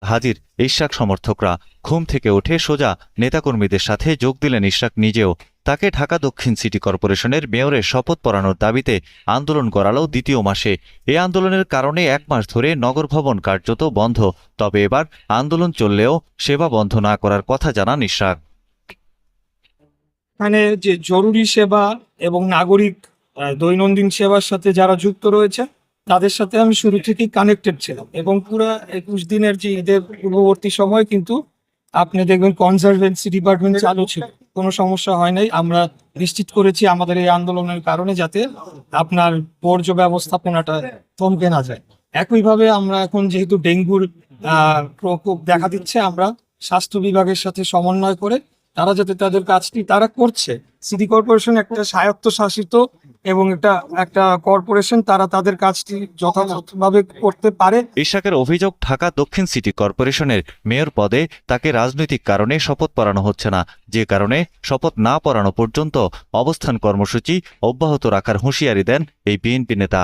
হাজির ইশরাক সমর্থকরা। ঘুম থেকে উঠে সোজা নেতাকর্মীদের সাথে যোগ দিলেন ইশরাক নিজেও। তাকে ঢাকা দক্ষিণ সিটি কর্পোরেশনের মেয়রের শপথ পড়ানোর দাবিতে আন্দোলন করালো দ্বিতীয় মাসে। এই আন্দোলনের কারণে 1 মাস ধরে নগর ভবন কার্যত বন্ধ। তবে এবার আন্দোলন চললেও সেবা বন্ধ না করার কথা জানান ইশরাক। এখানে যে জরুরি সেবা এবং নাগরিক দৈনন্দিন সেবার সাথে যারা যুক্ত রয়েছে তাদের সাথে আমি শুরু থেকেই কানেক্টেড ছিলাম, এবং পুরো 21 দিনের যে ঈদের পূর্ববর্তী সময় কিন্তু আপনি দেখবেন কনজারভেন্সি ডিপার্টমেন্ট চালু ছিল, কোনো সমস্যা হয় নাই। আমরা নিশ্চিত করেছি আমাদের এই আন্দোলনের কারণে যাতে আপনার বর্জ্য ব্যবস্থাপনাটা থমকে না যায়। একইভাবে আমরা এখন যেহেতু ডেঙ্গুর প্রকোপ দেখা দিচ্ছে, আমরা স্বাস্থ্য বিভাগের সাথে সমন্বয় করে তারা যাতে তাদের কাজটি তারা করছে। সিটি কর্পোরেশন একটা স্বায়ত্তশাসিত এবং একটা কর্পোরেশন, তারা তাদের কাজটি যথাযথভাবে করতে পারে। ইশরাকের অভিযোগ, ঢাকা দক্ষিণ সিটি কর্পোরেশনের মেয়র পদে তাকে রাজনৈতিক কারণে শপথ পড়ানো হচ্ছে না, যে কারণে শপথ না পড়ানো পর্যন্ত অবস্থান কর্মসূচি অব্যাহত রাখার হুঁশিয়ারি দেন এই বিএনপি নেতা।